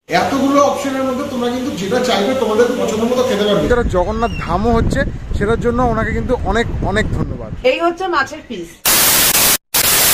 এতগুলো অপশনের মধ্যে তোমরা কিন্তু যেটা চাইবে তোমাদের পছন্দ মতো খেতে পারবে। যেটা জগন্নাথ ধামও হচ্ছে, সেটার জন্য ওনাকে কিন্তু অনেক অনেক ধন্যবাদ। এই হচ্ছে মাছের পিস।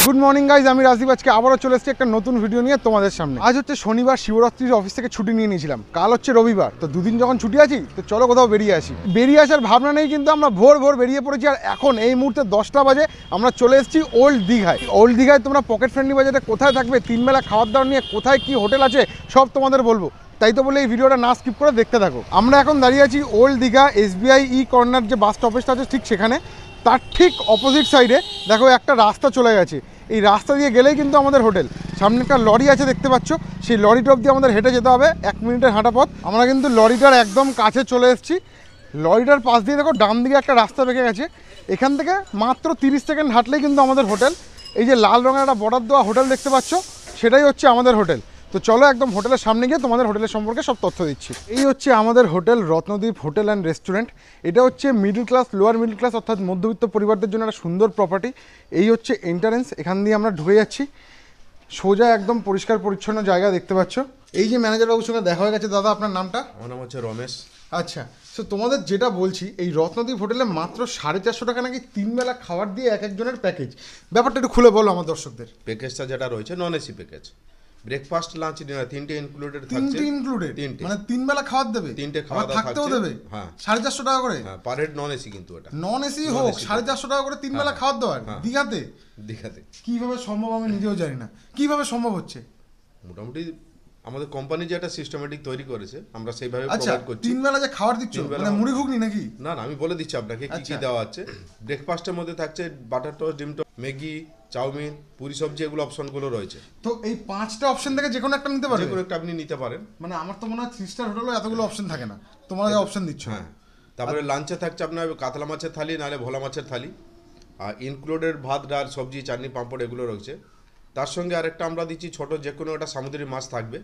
গুড মর্নিং গাইজ, আমি রাজদীপ আজকে আবারও চলে এসেছি একটা নতুন ভিডিও নিয়ে তোমাদের সামনে। আজ হচ্ছে শনিবার, শিবরাত্রির অফিস থেকে ছুটি নিয়ে নিয়েছিলাম। কাল হচ্ছে রবিবার, তো দুদিন যখন ছুটি আছি তো চলো কোথাও বেরিয়ে আসি। বেরিয়ে আসার ভাবনা নেই, কিন্তু আমরা ভোর ভোর বেরিয়ে পড়েছি। আর এখন এই মুহূর্তে 10টা বাজে, আমরা চলে এসেছি ওল্ড দীঘায়। ওল্ড দীঘায় তোমরা পকেট ফ্রেন্ডলি বাজেটে কোথায় থাকবে, 3 বেলা খাওয়ার দাওয়ার নিয়ে কোথায় কি হোটেল আছে সব তোমাদের বলবো। তাই তো বলে এই ভিডিওটা না স্কিপ করে দেখতে থাকো। আমরা এখন দাঁড়িয়ে আছি ওল্ড দীঘা SBI ই কর্নার যে বাস স্টপেজটা আছে ঠিক সেখানে। তার ঠিক অপোজিট সাইডে দেখো একটা রাস্তা চলে গেছে। এই রাস্তা দিয়ে গেলেই কিন্তু আমাদের হোটেল। সামনে একটা লরি আছে দেখতে পাচ্ছ, সেই লরিটা অবধি আমাদের হেঁটে যেতে হবে, 1 মিনিটের হাঁটা পথ। আমরা কিন্তু লরিটার একদম কাছে চলে এসেছি। লরিটার পাশ দিয়ে দেখো ডান দিকে একটা রাস্তা বেঁকে গেছে। এখান থেকে মাত্র 30 সেকেন্ড হাঁটলেই কিন্তু আমাদের হোটেল। এই যে লাল রঙের একটা বর্ডার দেওয়া হোটেল দেখতে পাচ্ছ, সেটাই হচ্ছে আমাদের হোটেল। তো চলো একদম হোটেলের সামনে গিয়ে তোমাদের হোটেলের সম্পর্কে সব তথ্য দিচ্ছি। এই হচ্ছে আমাদের hotel Ratnadweep hotel and restaurant. এটা হচ্ছে middle class, lower middle class অর্থাৎ মধ্যবিত্ত পরিবারদের জন্য একটা সুন্দর প্রপার্টি। এই হচ্ছে এন্ট্রান্স, এখান দিয়ে আমরা ঢুকে যাচ্ছি। সোজা একদম পরিষ্কার পরিচ্ছন্ন জায়গা দেখতে পাচ্ছ। এই যে ম্যানেজার বাবুর সঙ্গে দেখা হয়ে গেছে। দাদা আপনার নামটা? আমার নাম হচ্ছে রমেশ। আচ্ছা, তো তোমাদের যেটা বলছি, এই রত্নদ্বীপ হোটেলে মাত্র 450 টাকা নাকি 3 বেলা খাবার দিয়ে এক একজনের প্যাকেজ। ব্যাপারটা একটু খুলে বলো আমার দর্শকদের। প্যাকেজটা যেটা রয়েছে non AC package, breakfast lunch dinner তিনটে ইনক্লুডেড থাকছে। তিনটে ইনক্লুডেড, মানে 3 বেলা খাবার দেবে, তিনটে খাওয়া দাওয়া থাকতেও দেবে। হ্যাঁ, 450 টাকা করে। হ্যাঁ, পার হেড নন এসি, কিন্তু এটা নন এসি হোক 450 টাকা করে 3 বেলা খাবার দাবার দীঘাতে। দীঘাতে কিভাবে সম্ভব আমি নিজেও জানি না, কিভাবে সম্ভব হচ্ছে। মোটামুটি আমাদের কোম্পানি যে একটা সিস্টেমেটিক তৈরি করেছে, আমরা সেইভাবে আচ্ছা, প্রোভাইড করছি। 3 বেলা যে খাবার দিচ্ছ মানে মুড়ি ঘুগনি নাকি? না না, আমি বলে দিচ্ছি আপনাকে কি কি দেওয়া আছে। ব্রেকফাস্টের মধ্যে থাকছে বাটার টোস্ট, ডিম টোস্ট, ম্যাগি, চাউমিন, পুরি সবজি, এগুলো অপশনগুলো রয়েছে। তো এই 5টা অপশন থেকে যে কোনো একটা নিতে পারবেন? যে কোনো একটা আপনি নিতে পারেন। মানে আমার তো মনে হয় 3 স্টার হোটেলে এতগুলো অপশন থাকে না, তোমরা যে অপশন দিচ্ছ। হ্যাঁ, তারপরে লাঞ্চে থাকছে আপনার কাতলা মাছের থালি, নাহলে ভোলা মাছের থালি, আর ইনক্লুডেড ভাত, ডাল, সবজি, চাটনি, পাঁপড়, এগুলো রয়েছে। তার সঙ্গে আরেকটা আমরা দিচ্ছি ছোট, যে কোনো একটা সামুদ্রিক মাছ থাকবে।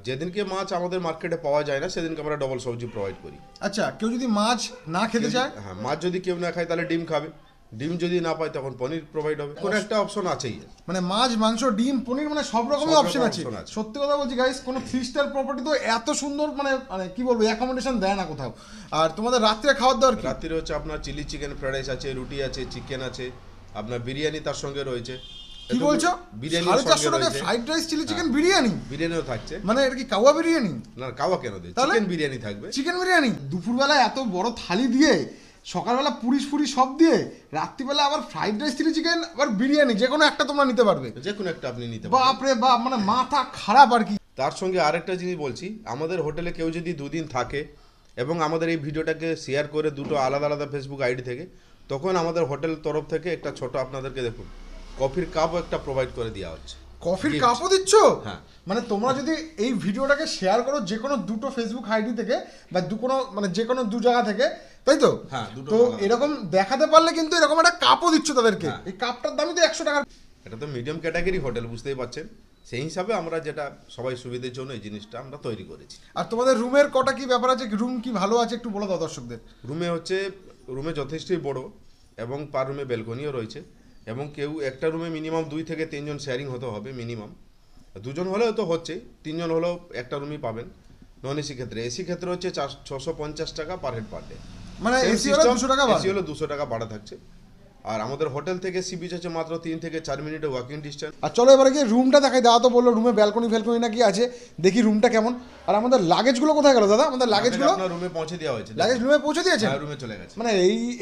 যেদিনকে মাছ আমাদের মার্কেটে পাওয়া যায় না, সেদিনকে আমরা ডবল সবজি প্রোভাইড করি। আচ্ছা, কেউ যদি মাছ না খেতে চায়? হ্যাঁ, মাছ যদি কেউ না খায় তাহলে ডিম খাবে, ডিম যদি না পায় তখন পনির প্রোভাইড হবে। কোনো একটা অপশন আছেই, মানে মাছ, মাংস, ডিম, পনির, মানে সব রকমের অপশন আছে। সত্যি কথা বলছি গাইস, কোনো 3 স্টার প্রপার্টি তো এত সুন্দর মানে কি বলবো, অ্যাকোমোডেশন দেয় না কোথাও। আর তোমাদের রাত্রে খাওয়ার দাওয়ার কি? রাত্রে হচ্ছে আপনার চিলি চিকেন, ফ্রাইড রাইস আছে, রুটি আছে, চিকেন আছে, আপনার বিরিয়ানি তার সঙ্গে রয়েছে। কি বলছো? বিরিয়ানি 450 টাকা fried rice, chilli chicken, biryani? বিরিয়ানিও থাকছে। মানে এটা কি কাওয়া বিরিয়ানি? না, কাওয়া কেন দেয়, চিকেন বিরিয়ানি থাকবে। চিকেন বিরিয়ানি দুপুরবেলা এত বড় থালি দিয়ে, সকালবেলা পুরি ফুরি সব দিয়ে, রাত্রিবেলা আবার ফ্রাইড রাইস, চিলি চিকেন, আবার বিরিয়ানি, যে কোনো একটা তোমরা নিতে পারবে। যে কোনো একটা আপনি নিতে পারবেন। বাপ রে বাপ, মানে মাথা খারাপ আর কি। তার সঙ্গে আরেকটা জিনিস বলছি, আমাদের হোটেলে কেউ যদি 2 দিন থাকে এবং আমাদের এই ভিডিওটাকে শেয়ার করে দুটো আলাদা আলাদা ফেসবুক আইডি থেকে, তখন আমাদের হোটেল তরফ থেকে একটা ছোট, আপনাদেরকে দেখুন, কফির কাপও একটা প্রোভাইড করে দেওয়া হচ্ছে। কফির কাপও দিচ্ছ? হ্যাঁ, মানে তোমরা যদি এই ভিডিওটাকে শেয়ার করো যে কোনো দুটো ফেসবুক আইডি থেকে বা মানে যে কোনো 2 জায়গা থেকে, তাই তো? হ্যাঁ, তো এরকম দেখাতে পারলে কিন্তু এরকম একটা কাপও দিচ্ছ তাদেরকে। এই কাপটার দামই তো 100 টাকা। এটা তো মিডিয়াম ক্যাটাগরি হোটেল, বুঝতেই পারছেন। সেই হিসাবে আমরা যেটা সবাই সুবিধার জন্য এই জিনিসটা আমরা তৈরি করেছি। আর তোমাদের রুমের কটা কি ব্যাপার আছে, রুম কি ভালো আছে একটু বলে দাও দর্শকদের। রুমে যথেষ্টই বড় এবং পার রুমে ব্যালকনিও রয়েছে, এবং কেউ একটা রুমে মিনিমাম 2 থেকে 3 জন শেয়ারিং হতে হবে। মিনিমাম 2 জন হলেও তো হচ্ছে, 3 জন হলেও একটা রুমই পাবেন। নন এসি ক্ষেত্রে, এসি ক্ষেত্রে হচ্ছে 650 টাকা পার হেড পার ডে। মানে এসি হলো 200 টাকা, এসি হলো 200 টাকা ভাড়া থাকছে। আর আমাদের হোটেল থেকে সি বিচ আছে মাত্র 3 থেকে 4 মিনিটের ওয়াকিং ডিস্টেন্স। আর চলো এবারে গিয়ে রুমটা দেখাই। দাদা তো বললো রুমে ব্যালকনি ফ্যালকনি নাকি আছে, দেখি রুমটা কেমন। আর আমাদের লাগেজগুলো কোথায় গেল দাদা? আমাদের লাগেজগুলো আপনার রুমে পৌঁছে দেওয়া হয়েছে। লাগেজ রুমে পৌঁছে দিয়েছে? হ্যাঁ, রুমে চলে গেছে। মানে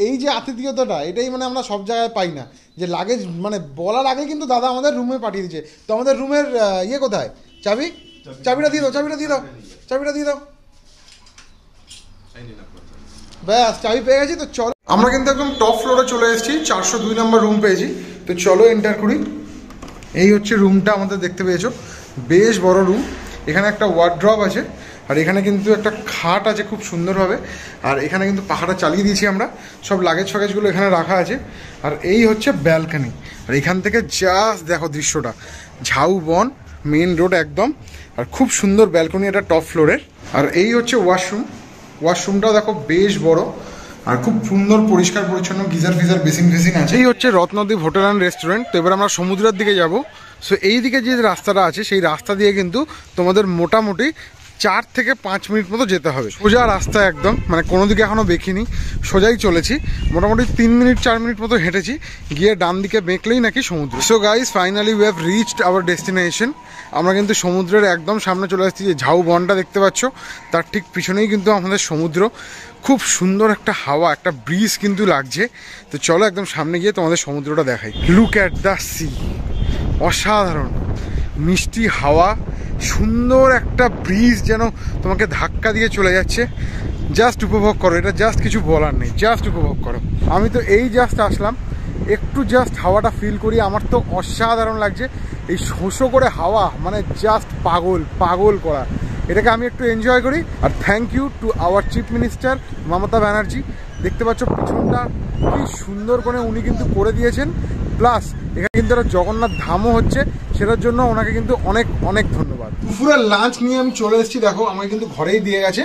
এই যে আতিথেয়তাটা, এটাই মানে আমরা সব জায়গায় পাই না, যে লাগেজ মানে বলার আগে কিন্তু দাদা আমাদের রুমে পাঠিয়ে দিয়েছে। তো আমাদের রুমের ইয়ে কোথায়, চাবিটা দিয়ে দাও, চাবিটা দিয়ে দাও। ব্যাস, চাবি পেয়ে গেছি। তো চলো, আমরা কিন্তু একদম টপ ফ্লোরে চলে এসেছি, 402 নম্বর রুম পেয়েছি। তো চলো এন্টার করি। এই হচ্ছে রুমটা আমাদের দেখতে পেয়েছো, বেশ বড় রুম। এখানে একটা ওয়ার্ড্রপ আছে, আর এখানে কিন্তু একটা খাট আছে খুব সুন্দরভাবে। আর এখানে কিন্তু পাখাটা চালিয়ে দিয়েছি আমরা, সব লাগেজ ফাগেজগুলো এখানে রাখা আছে। আর এই হচ্ছে ব্যালকনি, আর এখান থেকে জাস্ট দেখো দৃশ্যটা, ঝাউবন, মেন রোড একদম। আর খুব সুন্দর ব্যালকনি, এটা টপ ফ্লোরের। আর এই হচ্ছে ওয়াশরুমটাও দেখো বেশ বড়, আর খুব সুন্দর পরিষ্কার পরিচ্ছন্ন, গিজার ফিজার, বেসিন আছে। এই হচ্ছে রত্নদ্বীপ হোটেল অ্যান্ড রেস্টুরেন্ট। তো এবার আমরা সমুদ্রের দিকে যাব। সো এই দিকে যে রাস্তাটা আছে সেই রাস্তা দিয়ে কিন্তু তোমাদের মোটামুটি 4 থেকে 5 মিনিট মতো যেতে হবে। সোজা রাস্তা একদম, মানে কোনো দিকে এখনও বেঁকিনি, সোজাই চলেছি। মোটামুটি 3 মিনিট 4 মিনিট মতো হেঁটেছি, গিয়ে ডান দিকে বেঁকলেই নাকি সমুদ্র। So guys, finally we have reached hour destination. আমরা কিন্তু সমুদ্রের একদম সামনে চলে আসছি। যে ঝাউ বনটা দেখতে পাচ্ছ তার ঠিক পিছনেই কিন্তু আমাদের সমুদ্র। খুব সুন্দর একটা হাওয়া, একটা ব্রিজ কিন্তু লাগছে। তো চলো একদম সামনে গিয়ে তোমাদের সমুদ্রটা দেখাই। লুক অ্যাট দ্য সি, অসাধারণ মিষ্টি হাওয়া, সুন্দর একটা ব্রিজ যেন তোমাকে ধাক্কা দিয়ে চলে যাচ্ছে। জাস্ট উপভোগ করো, এটা জাস্ট কিছু বলার নেই, জাস্ট উপভোগ করো। আমি তো এই জাস্ট আসলাম, একটু জাস্ট হাওয়াটা ফিল করি, আমার তো অসাধারণ লাগছে। এই শোষো করে হাওয়া, মানে জাস্ট পাগল পাগল করা, এটাকে আমি একটু এনজয় করি। আর thank you to our chief minister Mamata Banerjee. দেখতে পাচ্ছ পিছনটা কি সুন্দর করে উনি কিন্তু করে দিয়েছেন। প্লাস এখানে কিন্তু একটা জগন্নাথ ধামও হচ্ছে, সেটার জন্য ওনাকে কিন্তু অনেক অনেক ধন্যবাদ। দুপুরের লাঞ্চ নিয়ে আমি চলে এসেছি, দেখো আমাকে কিন্তু ঘরেই দিয়ে গেছে।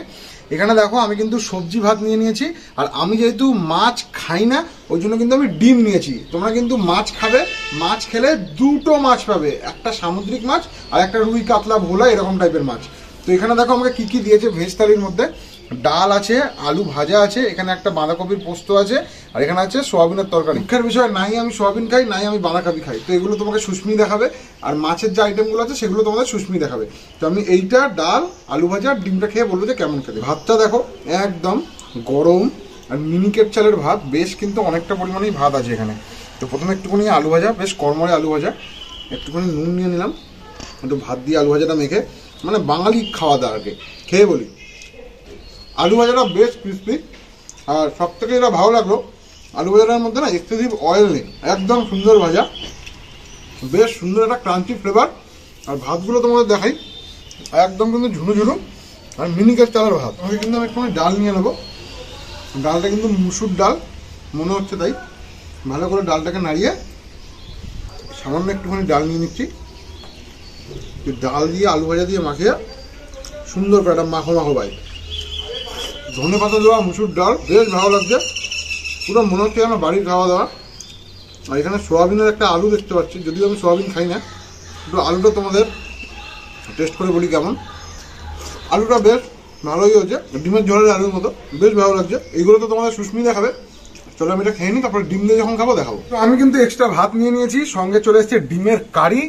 এখানে দেখো আমি কিন্তু সবজি ভাত নিয়ে নিয়েছি, আর আমি যেহেতু মাছ খাই না ওই জন্য কিন্তু আমি ডিম নিয়েছি। তোমরা কিন্তু মাছ খাবে, মাছ খেলে দুটো মাছ পাবে, একটা সামুদ্রিক মাছ আর একটা রুই কাতলা ভোলা এরকম টাইপের মাছ। তো এখানে দেখো আমাকে কি কি দিয়েছে ভেজ থালির মধ্যে। ডাল আছে, আলু ভাজা আছে, এখানে একটা বাঁধাকপির পোস্ত আছে, আর এখানে আছে সোয়াবিনের তরকারি। মুখের বিষয়, নাই আমি সোয়াবিন খাই, নাই আমি বাঁধাকপি খাই, তো এগুলো তোমাকে সুস্মি দেখাবে। আর মাছের যে আইটেমগুলো আছে সেগুলো তোমাদের সুস্মি দেখাবে। তো আমি এইটা ডাল, আলু ভাজা, ডিমটা খেয়ে বলবো যে কেমন খেতে। ভাতটা দেখো একদম গরম, আর মিনিকেট চালের ভাত, বেশ কিন্তু অনেকটা পরিমাণেই ভাত আছে এখানে। তো প্রথমে একটুখানি আলু ভাজা, বেশ কড়মড়ে আলু ভাজা, একটুখানি নুন নিয়ে নিলাম, একটু ভাত দিয়ে আলু ভাজাটা মেখে, মানে বাঙালি খাওয়া দাওয়া আগে খেয়ে বলি। আলু ভাজাটা বেশ ক্রিস্পি, আর সব থেকে যেটা ভালো লাগলো আলু ভাজাটার মধ্যে না এক্সেসিভ অয়েল নেই, একদম সুন্দর ভাজা, বেশ সুন্দর একটা ক্রাঞ্চি ফ্লেভার। আর ভাতগুলো তোমাদের দেখাই, একদম কিন্তু ঝুনো ঝুনো, আর মিনিকেট চালের ভাত। আমাকে কিন্তু আমি একটু ডাল নিয়ে নেবো, ডালটা কিন্তু মুসুর ডাল মনে হচ্ছে, তাই ভালো করে ডালটাকে নাড়িয়ে সামান্য একটুখানি ডাল নিয়ে নিচ্ছি। ডাল দিয়ে আলু ভাজা দিয়ে মাখিয়ে সুন্দর করে একটা মাখো মাখো বাইট, ধনে পাতা দেওয়া মুসুর ডাল, বেশ ভালো লাগছে। পুরো মনে হচ্ছে আমার বাড়ির খাওয়া দাওয়া। আর এখানে সোয়াবিনের একটা আলু দেখতে পাচ্ছি, যদিও আমি সোয়াবিন খাই না, একটু আলুটা তোমাদের টেস্ট করে বলি কেমন। আলুটা বেশ ভালোই হয়েছে, ডিমের ঝোলের আলুর মতো, বেশ ভালো লাগছে। এইগুলো তো তোমাদের সুস্মি দেখাবে, চলো আমি এটা খেয়ে নিই, তারপরে ডিম দিয়ে যখন খাবো দেখাবো। তো আমি কিন্তু এক্সট্রা ভাত নিয়ে নিয়েছি, সঙ্গে চলে এসেছে ডিমের কারি,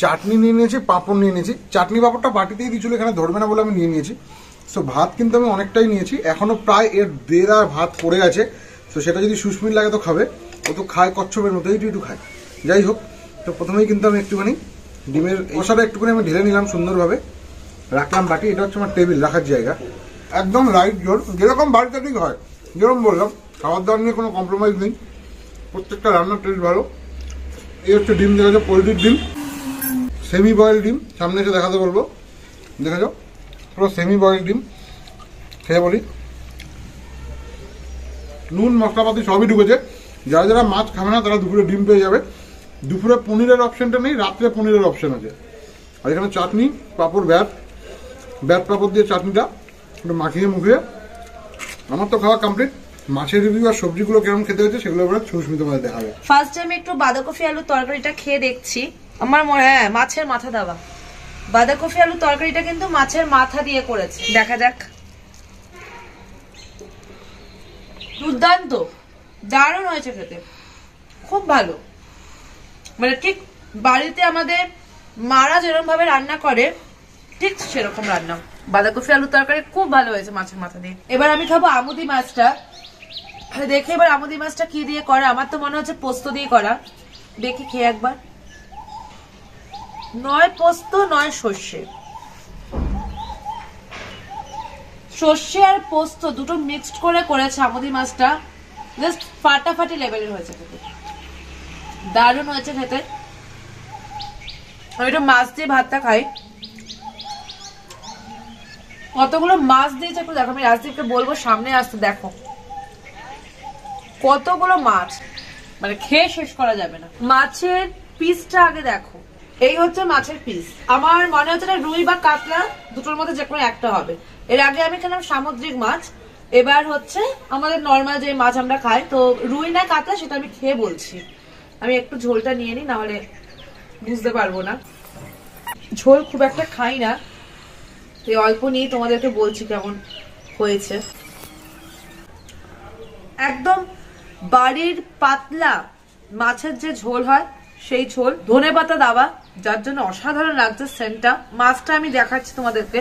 চাটনি নিয়ে নিয়েছি, পাঁপড় নিয়ে নিয়েছি। চাটনি পাঁপড়টা বাটিতেই দিয়েছিল, এখানে ধরবে না বলে আমি নিয়ে নিয়েছি। সো ভাত কিন্তু আমি অনেকটাই নিয়েছি, এখনো প্রায় এর দেড় ভাত পড়ে আছে। তো সেটা যদি সুস্মির লাগে তো খাবে, ও তো খায় কচ্ছপের মতো, একটু একটু খায়। যাই হোক, তো প্রথমেই কিন্তু আমি একটুখানি ডিমের কষাটা একটুখানি আমি ঢেলে নিলাম সুন্দরভাবে, রাখলাম বাটি। এটা হচ্ছে আমার টেবিল রাখার জায়গা, একদম লাইট জোর, যেরকম বাড়িতে ঠিক হয়। যেরকম বললাম, খাবার দাবার নিয়ে কোনো কম্প্রোমাইজ নেই, প্রত্যেকটা রান্নার টেস্ট ভালো। এই হচ্ছে ডিম, দেখা যাচ্ছে পোলট্রির ডিম, সেমি বয়েল ডিম, সামনে এসে দেখাতে বলবো, দেখা যাও পুরো সেমি বয়েল ডিম। খেয়ে বলি, নুন মশলাপাতি সবই ঢুকেছে। যারা যারা মাছ খাবে না তারা দুপুরে ডিম পেয়ে যাবে। দুপুরে পনিরের অপশনটা নেই, রাত্রে পনিরের অপশন আছে। আর এখানে চাটনি, পাঁপড়, ব্যাট পাঁপড় দিয়ে চাটনিটা একটু মাখিয়ে মুখিয়ে আমার তো খাওয়া কমপ্লিট। মাছের রিভিউ আর সবজিগুলো কেমন খেতে হয়েছে সেগুলো এবার সুস্মিত তোমাদের দেখাবে। ফার্স্ট টাইম একটু বাঁধাকপি আলু তরকারিটা খেয়ে দেখছি, আমার মনে হয় মাছের মাথা দেওয়া। বাঁধাকপি আলু তরকারিটা কিন্তু মাছের মাথা দিয়ে করেছে, দেখা যাক। দুর্দান্ত, দারুণ হয়েছে খেতে, খুব ভালো। মানে ঠিক বাড়িতে আমাদের মারা যেরকম ভাবে রান্না করে ঠিক সেরকম রান্না। বাঁধাকপি আলু তরকারি খুব ভালো হয়েছে মাছের মাথা দিয়ে। এবার আমি খাবো আমুদি মাছটা, দেখে এবার আমুদি মাছটা কি দিয়ে করা। আমার তো মনে হচ্ছে পোস্ত দিয়ে করা, দেখি খেয়ে একবার। নয় পোস্ত নয় সর্ষে, সর্ষে আর পোস্ত দুটো মিক্সড করে করেছে আমুদি মাছটা, জাস্ট ফাটাফাটি লেভেলের হয়েছে খেতে, দারুণ হয়েছে খেতে। আমি একটু মাছ দিয়ে ভাতটা খাই। কতগুলো মাছ দিয়েছে একটু দেখো, আমি রাজদীপকে বলবো সামনে আসতে, দেখো কতগুলো মাছ, মানে খেয়ে শেষ করা যাবে না। মাছের পিসটা আগে দেখো, এই হচ্ছে মাছের পিস। আমার মনে হচ্ছে না রুই বা কাতলা দুটোর মধ্যে যে কোনো একটা হবে। এর আগে আমি খেলাম সামুদ্রিক মাছ, এবার হচ্ছে আমাদের নর্মাল যে মাছ আমরা খাই। তো রুই না কাতলা সেটা আমি খেয়ে বলছি। আমি একটু ঝোলটা নিয়ে নিই, নাহলে বুঝতে পারবো না। ঝোল খুব একটা খাই না, এই অল্প নিয়ে তোমাদেরকে বলছি কেমন হয়েছে। একদম বাড়ির পাতলা মাছের যে ঝোল হয় সেই ঝোল, ধনেপাতা দেওয়া, যার জন্য অসাধারণ লাগছে সেন্টটা। মাছটা আমি দেখাচ্ছি তোমাদেরকে।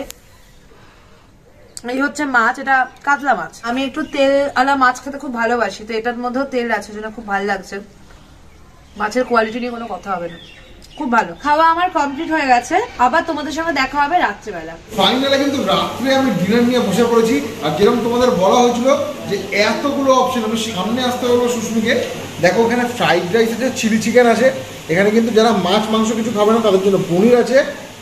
এই হচ্ছে মাছ, এটা কাতলা মাছ। আমি একটু তেল আলা মাছ খেতে খুব ভালোবাসি, তো এটার মধ্যেও তেল আছে, জন্য খুব ভালো লাগছে। মাছের কোয়ালিটি নিয়ে কোনো কথা হবে না, খুব ভালো। খাওয়া আমার কমপ্লিট হয়ে গেছে, আবার তোমাদের সঙ্গে দেখা হবে রাত্রিবেলা। ফাইনালে কিন্তু রাত্রে আমি ডিনার নিয়ে বসে পড়েছি। আর যেরকম তোমাদের বলা হয়েছিল যে এতগুলো অপশন, আমি সামনে আসতে বলবো সুস্মিকে। দেখো এখানে ফ্রাইড রাইস আছে, চিলি চিকেন আছে, এখানে কিন্তু যারা মাছ মাংস কিছু খাবে না তাদের জন্য পনির আছে,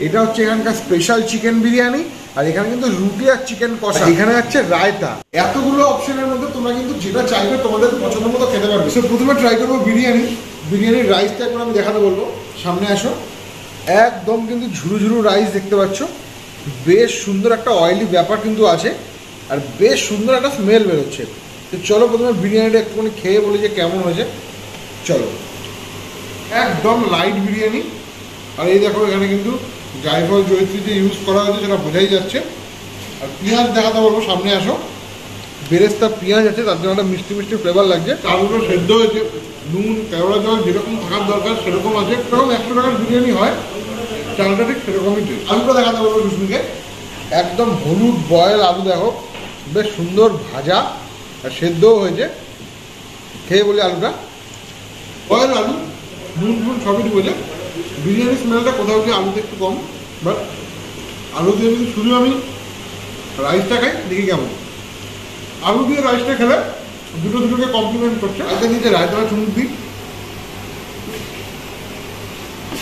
এটা হচ্ছে এখানকার স্পেশাল চিকেন বিরিয়ানি, আর এখানে কিন্তু রুটি আর চিকেন কষা, এখানে হচ্ছে রায়তা। এতগুলো অপশনের মধ্যে তোমরা কিন্তু যেটা চাইবে তোমাদের পছন্দ মতো খেতে পারবে। সো প্রথমে ট্রাই করবো বিরিয়ানির রাইসটা এখন আমি দেখাতে বলবো। সামনে আসো, একদম কিন্তু ঝুরু ঝুরু রাইস দেখতে পাচ্ছ, বেশ সুন্দর একটা অয়েলি ব্যাপার কিন্তু আছে, আর বেশ সুন্দর একটা স্মেল বেরোচ্ছে। তো চলো প্রথমে বিরিয়ানিটা একটুখানি খেয়ে বলি যে কেমন হয়েছে। চলো, একদম লাইট বিরিয়ানি। আর এই দেখো এখানে কিন্তু জায়ফল জয়ত্রী যে ইউজ করা হয়েছে সেটা বোঝাই যাচ্ছে। আর পেঁয়াজ দেখাতে বলবো, সামনে আসো। বেরেস্তা পেঁয়াজ আছে, তার জন্য একটা মিষ্টি মিষ্টি ফ্লেভার লাগছে। চালগুলো সেদ্ধ হয়েছে, নুন কেওড়া জল যেরকম থাকার দরকার সেরকম আছে। সেরকম 100 টাকার বিরিয়ানি হয়, চালটা ঠিক সেরকমই টেস্ট। আলুটা দেখাতে বলবো সুস্মিকে, একদম হলুদ বয়েল আলু, দেখো বেশ সুন্দর ভাজা আর সেদ্ধও হয়েছে। খেয়ে বলি আলুটা, বয়েল আলু, নুন ফুন সবই ঢুকেছে। বিরিয়ানির স্মেলটা কোথাও গিয়ে আলুতে একটু কম, বাট আলু দিয়ে যদি শুধু আমি রাইসটা খাই দেখি কেমন। আলু দিয়ে রাইসটা খেলে দুটোকে কমপ্লিমেন্ট করছে। রায়তা নিচে রায়তাটা চুমুক দিই,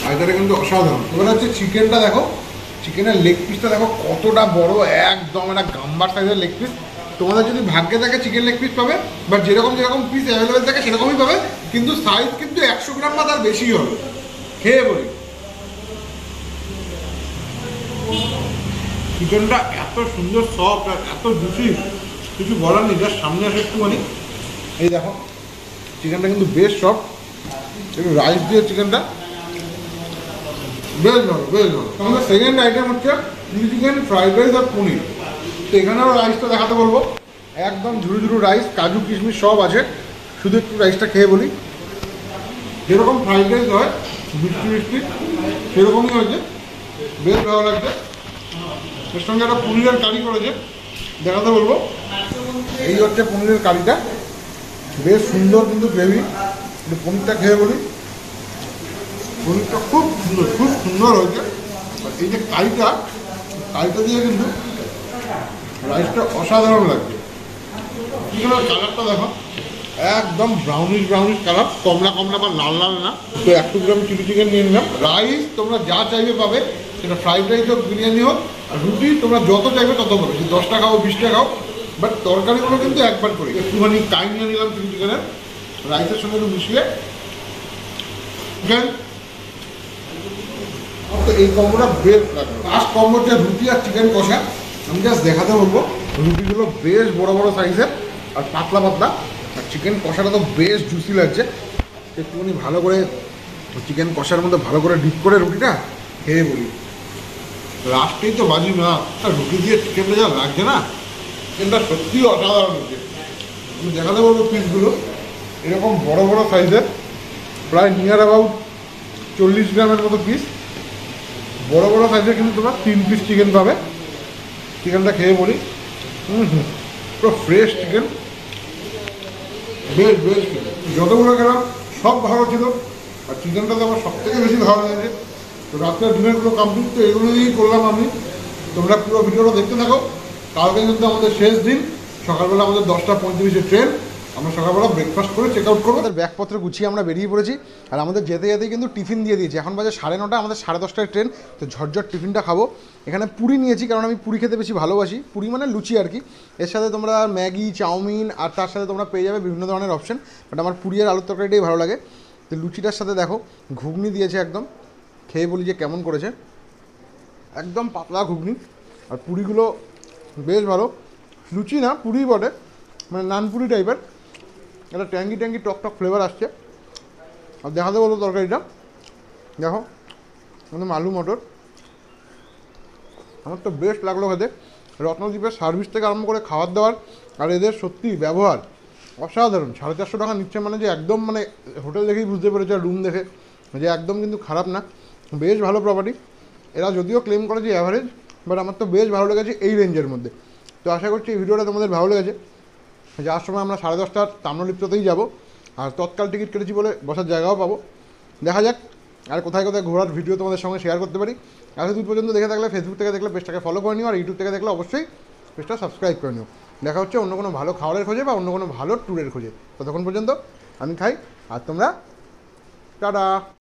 রায়তাটা কিন্তু অসাধারণ। এবার হচ্ছে চিকেনটা দেখো, চিকেনের লেগ পিসটা দেখো কতটা বড়, একদম একটা গাম্বার সাইজের লেগ পিস। তোমাদের যদি ভাগ্যে থাকে চিকেন লেগ পিস পাবে, বাট যেরকম যেরকম পিস অ্যাভেলেবেল থাকে সেরকমই পাবে, কিন্তু সাইজ কিন্তু 100 গ্রাম বা তার বেশি হবে। খেয়ে বলি, চিকেনটা এত সুন্দর সফট আর এত জুসি, কিছু বলার নেই। যার সামনে আসে একটুখানি, এই দেখো চিকেনটা কিন্তু বেশ সফট। একটু রাইস দিয়ে চিকেনটা বেশ ভালো, বেশ ভালো। আমাদের সেকেন্ড আইটেম হচ্ছে চিলি চিকেন, ফ্রাইড রাইস আর পনির। তো এখানেও রাইসটা দেখাতে বলবো, একদম ঝুরু ঝুরু রাইস, কাজু কিশমিশ সব আছে। শুধু একটু রাইসটা খেয়ে বলি, যেরকম ফ্রাইড রাইস হয় মিষ্টি মিষ্টি সেরকমই হয়েছে, বেশ ভালো লাগছে। এর সঙ্গে একটা পনিরের কারি করেছে, দেখাতে বলবো। এই হচ্ছে পনিরের কারিটা, বেশ সুন্দর কিন্তু গ্রেভি। পনিরটা খেয়ে বলি, পনিরটা খুব সুন্দর, খুব সুন্দর হয়েছে। আর এই যে কারিটা দিয়ে কিন্তু রাইসটা অসাধারণ লাগছে। চিকেনের কালারটা দেখো, একদম ব্রাউনিশ কালার, কমলা বা লাল না। তো 100 গ্রাম চিলি চিকেন নিয়ে নিলাম। রাইস তোমরা যা চাইবে পাবে, সেটা ফ্রাইড রাইস হোক, বিরিয়ানি হোক, আর রুটি তোমরা যত চাইবে তত পাবে। 10 টাকা হোক 20 টাকা হোক, বাট তরকারিগুলো কিন্তু একবার করে। একটুখানি টাইম নিয়ে নিলাম চিলি চিকেনের, রাইসের সঙ্গে একটু মিশিয়ে। তো এই কম্বোটা বেশ লাগবে। লাস্ট কম্বো হচ্ছে রুটি আর চিকেন কষা। আমি জাস্ট দেখাতে বলবো, রুটিগুলো বেশ বড় সাইজের আর পাতলা, আর চিকেন কষাটা তো বেশ জুসি লাগছে। একটুখানি ভালো করে চিকেন কষার মধ্যে ভালো করে ডিপ করে রুটিটা খেয়ে বলি। লাস্টেই তো বাজি না, রুটি দিয়ে চিকেনটা যা লাগছে না, চিকেনটা সত্যি অসাধারণ হচ্ছে। আমি দেখাতে বলবো পিসগুলো এরকম বড় সাইজের, প্রায় নিয়ার অ্যাবাউট 40 গ্রামের মতো পিস। বড় সাইজের কিন্তু তোমরা 3 পিস চিকেন পাবে। চিকেনটা খেয়ে বলি, পুরো ফ্রেশ চিকেন, বেশ যতগুলো খেলাম সব ভালো ছিল। আর চিকেনটা তো আমার সব থেকে বেশি ভালো লেগেছে। তো রাত্রের ডিনারগুলো কমপ্লিট, তো এগুলো দিয়েই করলাম আমি। তোমরা পুরো ভিডিওটা দেখতে থাকো। কালকে কিন্তু আমাদের শেষ দিন, সকালবেলা আমাদের 10:35 ট্রেন। আমরা সকালবেলা ব্রেকফাস্ট করে চেক আউট করবো। আমাদের ব্যাগপত্র গুছিয়ে আমরা বেরিয়ে পড়েছি, আর আমাদের যেতে কিন্তু টিফিন দিয়ে দিয়েছি। এখন বাজে 9:30, আমাদের 10:30টায় ট্রেন। তো ঝটঝট টিফিনটা খাবো। এখানে পুরি নিয়েছি, কারণ আমি পুরি খেতে বেশি ভালোবাসি। পুরি মানে লুচি আর কি। এর সাথে তোমরা ম্যাগি, চাউমিন, আর তার সাথে তোমরা পেয়ে যাবে বিভিন্ন ধরনের অপশন, বাট আমার পুরি আর আলুর তরকারিটাই ভালো লাগে। তো লুচিটার সাথে দেখো ঘুগনি দিয়েছে একদম। খেয়ে বলি যে কেমন করেছে, একদম পাতলা ঘুগনি। আর পুরিগুলো বেশ ভালো, লুচি না পুরি বটে, মানে নানপুরি টাইপের। একটা ট্যাঙ্গি টক ফ্লেভার আসছে। আর দেখাতে বলবো তরকারিটা, দেখো একদম আলু মটর। আমার তো বেস্ট লাগলো খেতে। রত্নদ্বীপের সার্ভিস থেকে আরম্ভ করে খাবার দাবার আর এদের সত্যি ব্যবহার অসাধারণ। 450 টাকা নিচ্ছে মানে যে একদম মানে হোটেল দেখেই বুঝতে পেরেছে, রুম দেখে যে একদম কিন্তু খারাপ না, বেশ ভালো প্রপার্টি। এরা যদিও ক্লেম করে যে অ্যাভারেজ, বাট আমার তো বেশ ভালো লেগেছে এই রেঞ্জের মধ্যে। তো আশা করছি এই ভিডিওটা তোমাদের ভালো লেগেছে। যাওয়ার সময় আমরা 10:30 তাম্রলিপ্ততেই যাব, আর তৎকাল টিকিট কেটেছি বলে বসার জায়গাও পাবো। দেখা যাক আর কোথায় কোথায় ঘোরার ভিডিও তোমাদের সঙ্গে শেয়ার করতে পারি। আর দূর পর্যন্ত দেখে থাকলে ফেসবুক থেকে দেখলে পেজটাকে ফলো করে নিও, আর ইউটিউব থেকে দেখলে অবশ্যই পেজটা সাবস্ক্রাইব করে নিও। দেখা হচ্ছে অন্য কোনো ভালো খাবারের খোঁজে বা অন্য কোনো ভালো ট্যুরের খোঁজে। ততক্ষণ পর্যন্ত আমি খাই আর তোমরা টাটা।